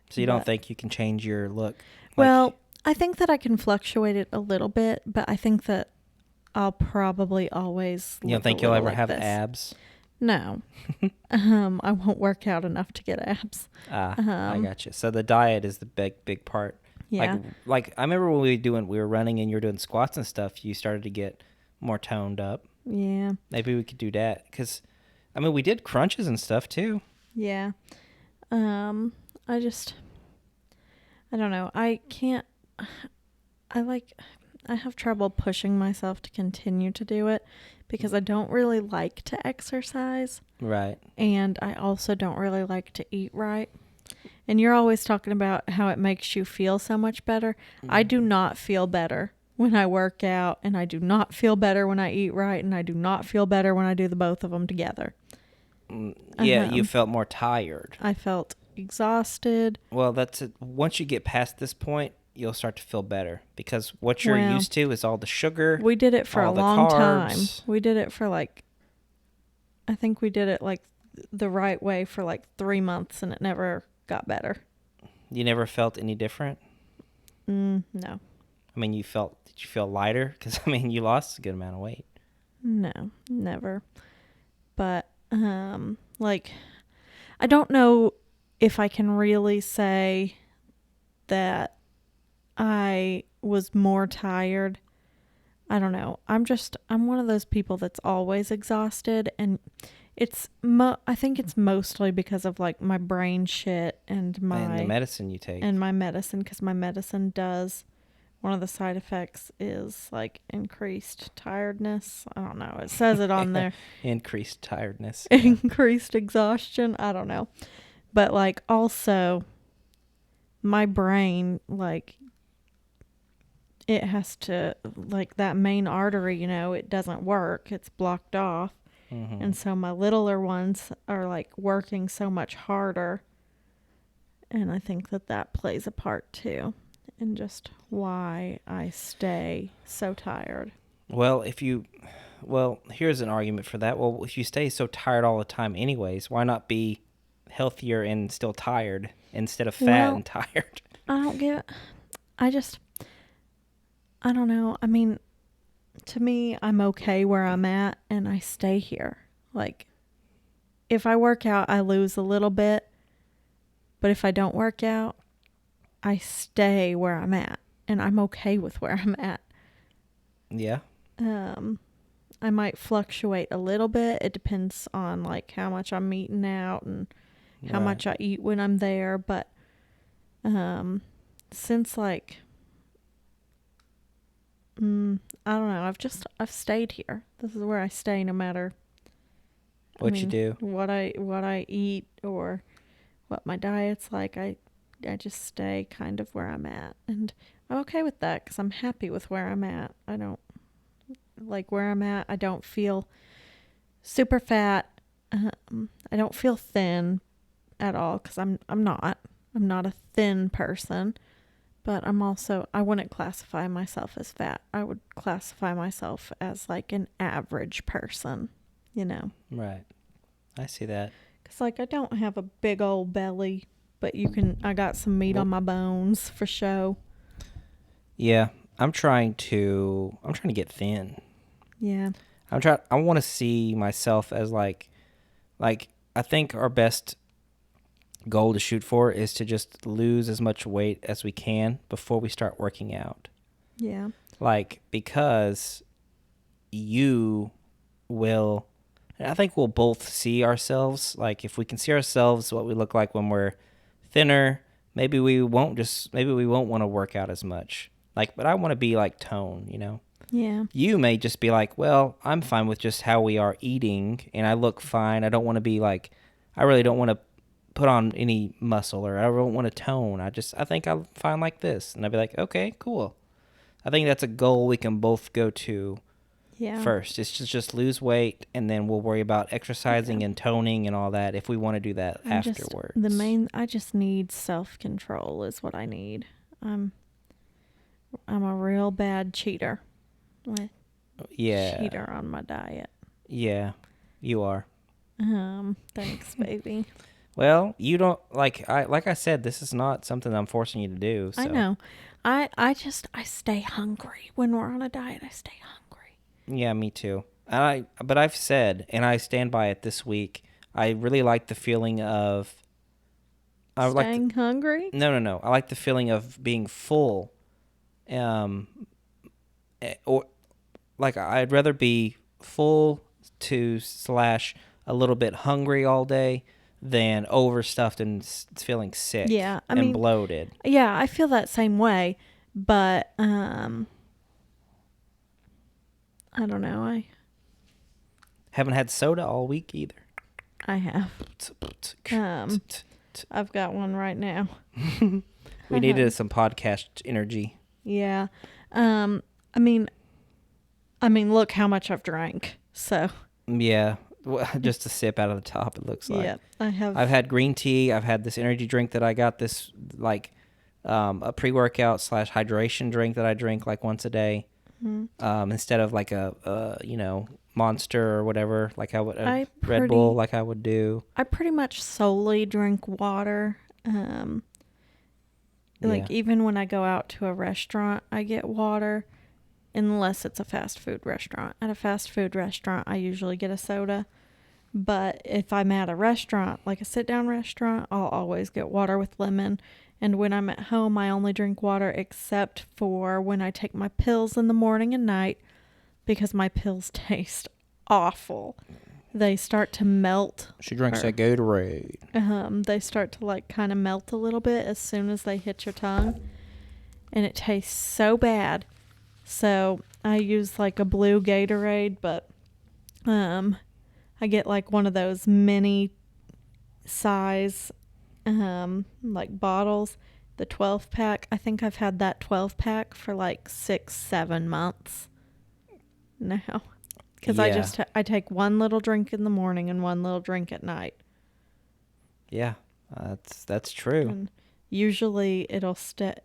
A: So you don't think you can change your look?
B: Well, I think that I can fluctuate it a little bit, but I think that I'll probably always
A: You don't think you'll ever
B: like
A: have
B: this.
A: abs?
B: No. I won't work out enough to get abs.
A: I got you. So the diet is the big part.
B: Yeah.
A: Like I remember when we were running and you were doing squats and stuff, you started to get more toned up.
B: Yeah.
A: Maybe we could do that because, we did crunches and stuff too.
B: Yeah. I don't know. I have trouble pushing myself to continue to do it because I don't really like to exercise.
A: Right.
B: And I also don't really like to eat right. And you're always talking about how it makes you feel so much better. Mm-hmm. I do not feel better when I work out, and I do not feel better when I eat right, and I do not feel better when I do the both of them together.
A: Yeah, you felt more tired.
B: I felt exhausted.
A: Well, that's it. Once you get past this point, you'll start to feel better because what you're used to is all the sugar.
B: We did it for a long time. We did it for I think we did it the right way for 3 months, and it never got better.
A: You never felt any different?
B: No.
A: I mean, did you feel lighter? Because, I mean, you lost a good amount of weight.
B: No, never. But, like, I don't know if I can really say that I was more tired. I don't know. I'm one of those people that's always exhausted, and I think it's mostly because of like my brain shit and
A: And the medicine you take.
B: and my medicine, because my medicine does, one of the side effects is like increased tiredness. I don't know. It says it on there.
A: Increased tiredness.
B: Increased exhaustion. I don't know. But like also my brain, like it has to, like that main artery, it doesn't work. It's blocked off.
A: Mm-hmm.
B: And so my littler ones are like working so much harder. And I think that plays a part too. And just why I stay so tired.
A: Well, here's an argument for that. Well, if you stay so tired all the time anyways, why not be healthier and still tired instead of fat and tired?
B: I don't know. I mean, to me, I'm okay where I'm at and I stay here. Like, if I work out, I lose a little bit. But if I don't work out, I stay where I'm at. And I'm okay with where I'm at.
A: Yeah.
B: I might fluctuate a little bit. It depends on like how much I'm eating out and how much I eat when I'm there. But since like I don't know, I've stayed here. This is where I stay no matter
A: you do,
B: what I eat or what my diet's like. I just stay kind of where I'm at, and I'm okay with that because I'm happy with where I'm at. I don't like where I'm at. I don't feel super fat. I don't feel thin at all because I'm not a thin person. But I wouldn't classify myself as fat. I would classify myself as like an average person,
A: Right. I see that.
B: Because like I don't have a big old belly, but I got some meat on my bones for show.
A: Yeah. I'm trying to get thin.
B: Yeah.
A: I want to see myself as like I think our best goal to shoot for is to just lose as much weight as we can before we start working out.
B: Yeah.
A: Like, because you will, I think we'll both see ourselves. Like, if we can see ourselves, what we look like when we're thinner, maybe we won't want to work out as much. Like, but I want to be like tone,
B: Yeah.
A: You may just be like, well, I'm fine with just how we are eating and I look fine. I don't want to be like, I really don't want to put on any muscle or I don't want to tone. I think I'm fine like this. And I'd be like, okay, cool. I think that's a goal we can both go to first. It's just lose weight and then we'll worry about exercising and toning and all that if we want to do that afterwards.
B: I just need self-control is what I need. I'm a real bad cheater. Cheater on my diet.
A: Yeah, you are.
B: Thanks, baby.
A: Well, you don't like I said, this is not something I'm forcing you to do. So.
B: I know. I stay hungry when we're on a diet. I stay hungry.
A: Yeah, me too. But I've said, and I stand by it this week. I really like the feeling of
B: staying hungry.
A: No. I like the feeling of being full. Or like I'd rather be full to / a little bit hungry all day than overstuffed and feeling sick.
B: Yeah,
A: and bloated.
B: Yeah, I feel that same way, but I don't know. I
A: haven't had soda all week either.
B: I have. I've got one right now.
A: We needed some podcast energy.
B: Yeah. I mean, look how much I've drank. So.
A: Yeah. Just a sip out of the top, it looks like.
B: Yeah, I have.
A: I've had green tea. I've had this energy drink that I got, this like a pre-workout / hydration drink that I drink like once a day, instead of like a Monster or whatever, like Red Bull like I would do.
B: I pretty much solely drink water. Like, even when I go out to a restaurant, I get water, unless it's a fast food restaurant. At a fast food restaurant, I usually get a soda. But if I'm at a restaurant, like a sit-down restaurant, I'll always get water with lemon. And when I'm at home, I only drink water except for when I take my pills in the morning and night, because my pills taste awful. They start to melt.
A: She drinks that Gatorade.
B: They start to like kind of melt a little bit as soon as they hit your tongue. And it tastes so bad. So I use like a blue Gatorade, but I get like one of those mini size like bottles, the 12 pack. I think I've had that 12 pack for like 6-7 months now, because I take one little drink in the morning and one little drink at night.
A: Yeah, that's true.
B: And usually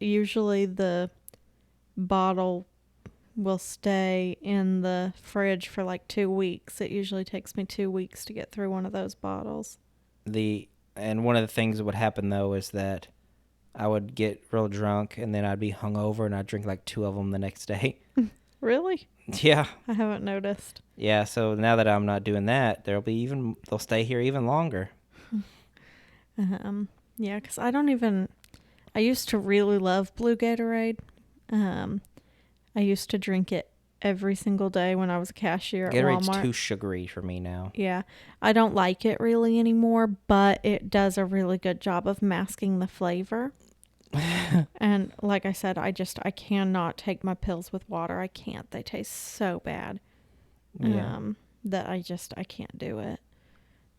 B: usually the bottle will stay in the fridge for like 2 weeks. It usually takes me 2 weeks to get through one of those bottles.
A: And one of the things that would happen, though, is that I would get real drunk, and then I'd be hungover, and I'd drink like 2 of them the next day.
B: Really?
A: Yeah.
B: I haven't noticed.
A: Yeah, so now that I'm not doing that, they'll stay here even longer.
B: Yeah, because I used to really love blue Gatorade. I used to drink it every single day when I was a cashier at
A: Gatorade's
B: Walmart.
A: too sugary for me now.
B: Yeah. I don't like it really anymore, but it does a really good job of masking the flavor. And like I said, I cannot take my pills with water. I can't. They taste so bad. That I can't do it.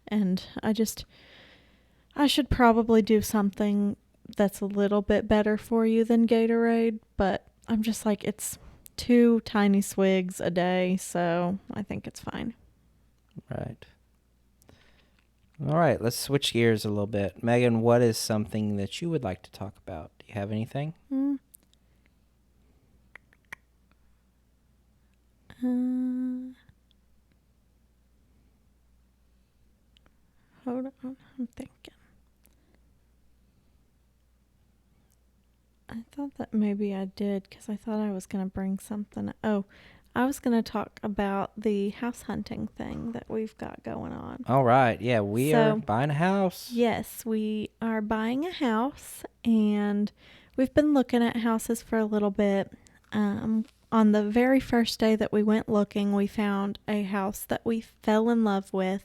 B: And I should probably do something that's a little bit better for you than Gatorade, but I'm just like, it's 2 tiny swigs a day, so I think it's fine.
A: Right. All right, let's switch gears a little bit. Megan, what is something that you would like to talk about? Do you have anything?
B: Hold on, I'm thinking. I thought that maybe I did, because I thought I was going to bring something. Oh, I was going to talk about the house hunting thing that we've got going on.
A: All right. Yeah, we are buying a house.
B: Yes, we are buying a house, and we've been looking at houses for a little bit. On the very first day that we went looking, we found a house that we fell in love with.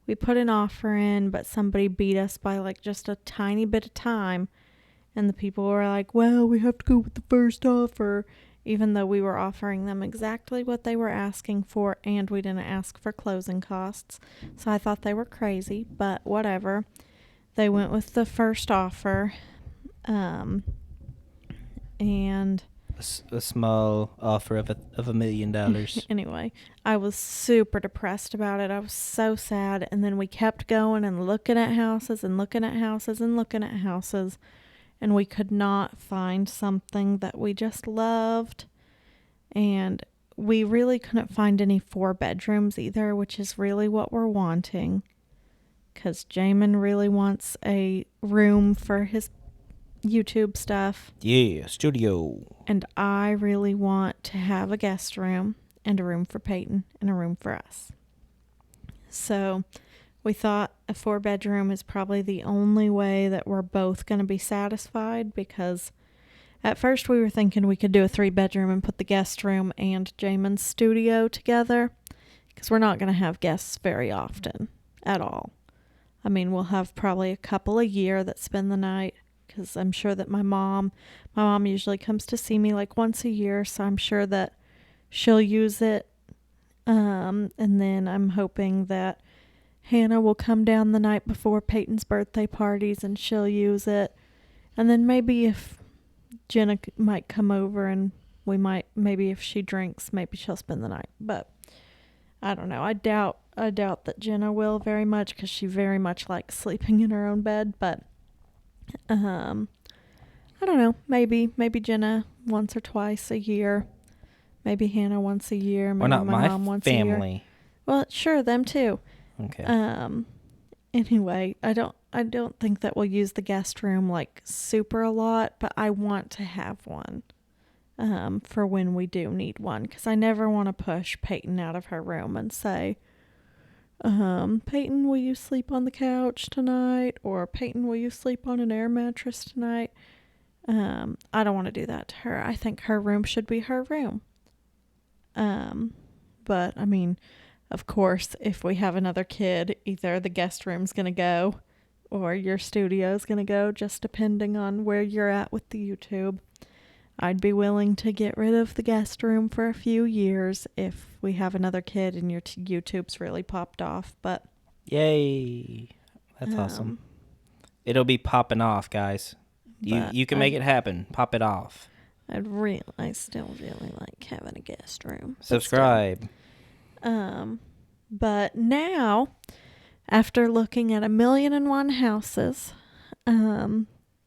B: We put an offer in, but somebody beat us by like just a tiny bit of time. And the people were like, well, we have to go with the first offer, even though we were offering them exactly what they were asking for, and we didn't ask for closing costs. So I thought they were crazy, but whatever. They went with the first offer. And
A: a small offer of $1 million.
B: Anyway, I was super depressed about it. I was so sad. And then we kept going and looking at houses and looking at houses and looking at houses. And we could not find something that we just loved. And we really couldn't find any 4 bedrooms either, which is really what we're wanting. Because Jamin really wants a room for his YouTube stuff.
A: Yeah, studio.
B: And I really want to have a guest room and a room for Peyton and a room for us. So we thought a 4-bedroom is probably the only way that we're both going to be satisfied, because at first we were thinking we could do a 3-bedroom and put the guest room and Jamin's studio together, because we're not going to have guests very often at all. I mean, we'll have probably a couple a year that spend the night, because I'm sure that my mom usually comes to see me like once a year, so I'm sure that she'll use it. And then I'm hoping that Hannah will come down the night before Peyton's birthday parties and she'll use it. And then maybe if Jenna might come over, and maybe if she drinks, maybe she'll spend the night. But I don't know. I doubt that Jenna will very much, because she very much likes sleeping in her own bed. But I don't know. Maybe Jenna once or twice a year. Maybe Hannah once a year. Maybe
A: not
B: my mom once a year.
A: family.
B: Well, sure, them too.
A: Okay.
B: Anyway, don't think that we'll use the guest room like super a lot, but I want to have one for when we do need one, because I never want to push Peyton out of her room and say, Peyton, will you sleep on the couch tonight? Or Peyton, will you sleep on an air mattress tonight? I don't want to do that to her. I think her room should be her room. But I mean, of course, if we have another kid, either the guest room's going to go or your studio's going to go, just depending on where you're at with the YouTube. I'd be willing to get rid of the guest room for a few years if we have another kid and your YouTube's really popped off. But
A: yay, that's awesome. It'll be popping off, guys. You can make it happen. Pop it off.
B: I still really like having a guest room.
A: Subscribe.
B: But now, after looking at 1,000,001 houses,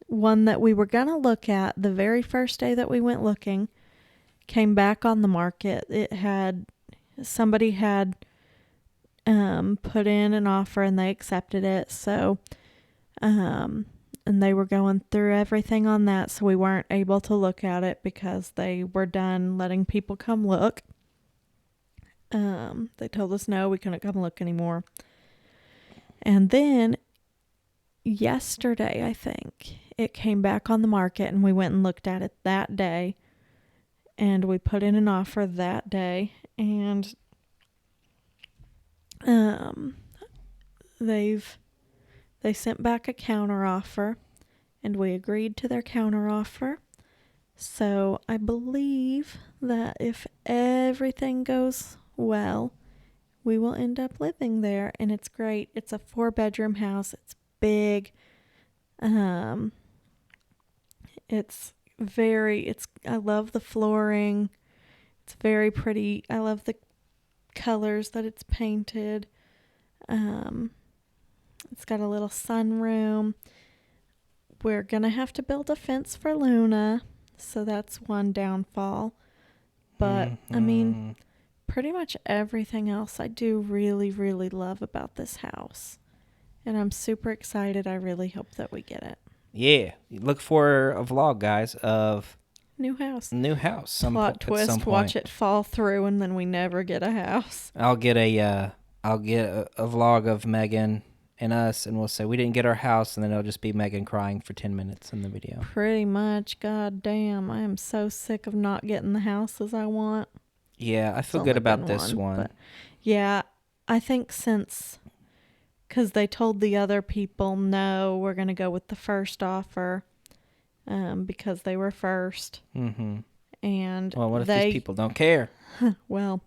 B: one that we were going to look at the very first day that we went looking came back on the market. Somebody had put in an offer and they accepted it. So, and they were going through everything on that. So we weren't able to look at it because they were done letting people come look. They told us no, we couldn't come look anymore. And then yesterday, I think, it came back on the market and we went and looked at it that day. And we put in an offer that day. And they sent back a counter offer. And we agreed to their counter offer. So I believe that if everything goes well, we will end up living there, and it's great. It's a 4-bedroom house. It's big. I love the flooring. It's very pretty. I love the colors that it's painted. It's got a little sunroom. We're going to have to build a fence for Luna, so that's one downfall. But, I mean, pretty much everything else I do really, really love about this house. And I'm super excited. I really hope that we get it.
A: Yeah. Look for a vlog, guys, of
B: new house.
A: Plot
B: twist, watch it fall through, and then we never get a house.
A: I'll get a vlog of Megan and us, and we'll say we didn't get our house, and then it'll just be Megan crying for 10 minutes in the video.
B: Pretty much. God damn. I am so sick of not getting the houses I want.
A: Yeah, I feel good about this one.
B: But yeah, I think because they told the other people, no, we're going to go with the first offer because they were first.
A: Mm-hmm.
B: And
A: well, what if these people don't care?
B: Well,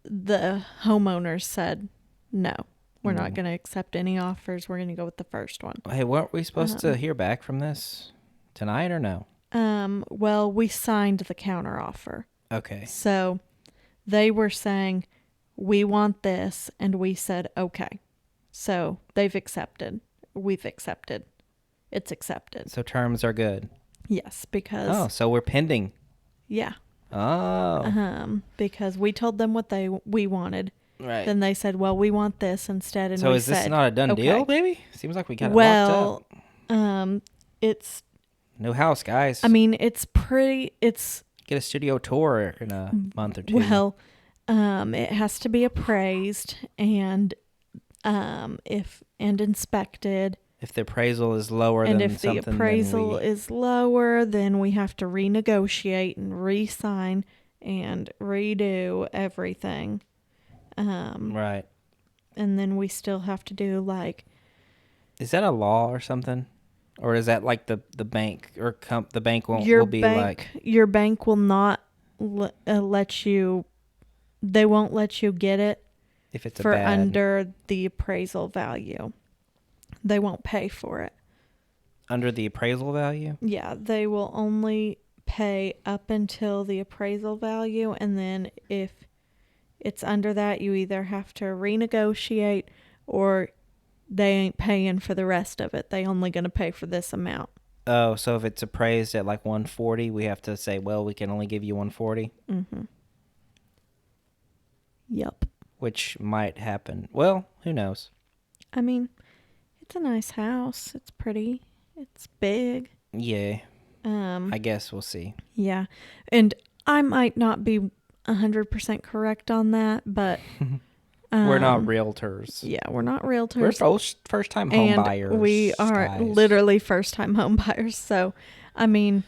B: the homeowners said, no, we're not going to accept any offers. We're going to go with the first one.
A: Hey, weren't we supposed to hear back from this tonight or no?
B: Well, we signed the counter offer.
A: Okay.
B: So they were saying, we want this, and we said, okay. So they've accepted. We've accepted. It's accepted.
A: So terms are good.
B: Yes, because...
A: Oh, so we're pending.
B: Yeah.
A: Oh.
B: Because we told them what we wanted.
A: Right.
B: Then they said, well, we want this instead. And
A: so is this not a done deal, baby? Seems like we got it locked
B: up. It's...
A: New house, guys.
B: I mean, it's pretty...
A: Get a studio tour in a month or two.
B: Well, it has to be appraised and inspected.
A: If the appraisal is lower than something,
B: and if the appraisal is lower, then we have to renegotiate and re-sign and redo everything.
A: Right.
B: And then we still have to do
A: Is that a law or something? Or is that like the bank or the bank will be like...
B: Your bank will not let you... They won't let you get it
A: if it's
B: for under the appraisal value. They won't pay for it.
A: Under the appraisal value?
B: Yeah, they will only pay up until the appraisal value, and then if it's under that, you either have to renegotiate or they ain't paying for the rest of it. They only going to pay for this amount.
A: Oh, so if it's appraised at like 140, we have to say, well, we can only give you 140?
B: Mm-hmm. Yep.
A: Which might happen. Well, who knows?
B: I mean, It's a nice house. It's pretty. It's big.
A: Yeah. I guess we'll see.
B: Yeah. And I might not be 100% correct on that, but
A: we're not realtors.
B: Yeah, we're not realtors.
A: We're first-time home
B: and
A: buyers.
B: We are
A: guys.
B: literally first-time home buyers. So, I mean,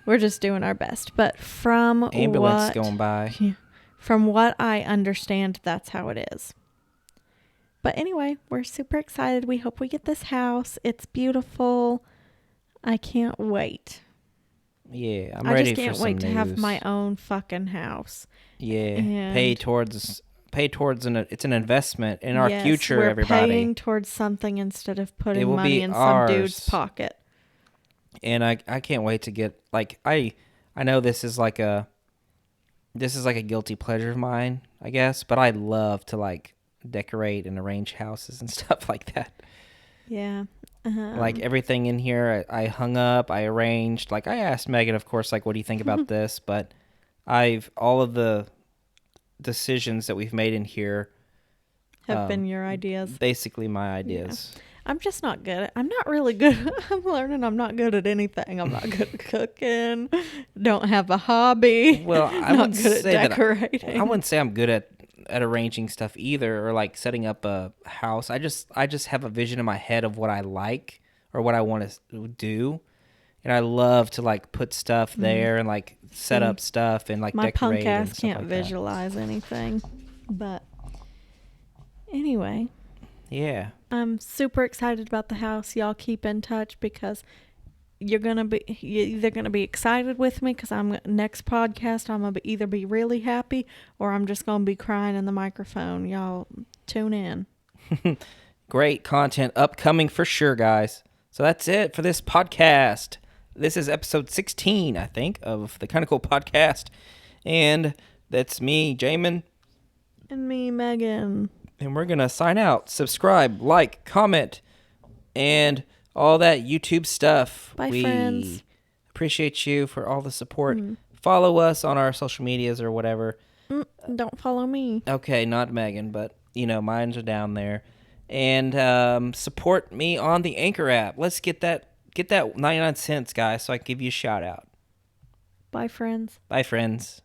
B: we're just doing our best. But from
A: ambulance going by.
B: Yeah, from what I understand, that's how it is. But anyway, we're super excited. We hope we get this house. It's beautiful. I can't wait.
A: Yeah, I'm ready for some news.
B: I just can't wait to have my own fucking house.
A: Yeah,
B: And
A: pay towards it's an investment in our future,
B: we're
A: everybody.
B: paying towards something instead of putting
A: will
B: money
A: be
B: in
A: ours.
B: some dude's pocket.
A: And I can't wait to get I know this is like a guilty pleasure of mine, I guess, but I love to decorate and arrange houses and stuff like that.
B: Yeah.
A: Like everything in here I hung up, I arranged. Like I asked Megan, of course, what do you think about this? But all of the decisions that we've made in here
B: have been your ideas.
A: Basically my ideas.
B: Yeah. I'm just not good. I'm not really good. I'm learning I'm not good at anything. I'm not good at cooking. Don't have a hobby.
A: Well, I
B: not
A: wouldn't
B: good
A: say
B: at decorating.
A: I wouldn't say I'm good at arranging stuff either, or setting up a house. I just have a vision in my head of what I like or what I want to do, and I love to put stuff there and set up stuff and
B: my
A: decorate.
B: Punk ass
A: and stuff
B: can't
A: like
B: visualize anything, but anyway.
A: Yeah.
B: I'm super excited about the house. Y'all keep in touch because you're either gonna be excited with me because next podcast I'm gonna either be really happy or I'm just gonna be crying in the microphone. Y'all tune in.
A: Great content upcoming for sure, guys. So that's it for this podcast. This is episode 16, I think, of the KindaCool Podcast, and that's me, Jamin,
B: and me, Megan.
A: And we're going to sign out. Subscribe, like, comment, and all that YouTube stuff.
B: Bye, friends.
A: Appreciate you for all the support. Follow us on our social medias or whatever.
B: Don't follow me.
A: Okay, not Megan, but, mines are down there. And support me on the Anchor app. Let's get that 99 cents, guys, so I can give you a shout out.
B: Bye, friends.
A: Bye, friends.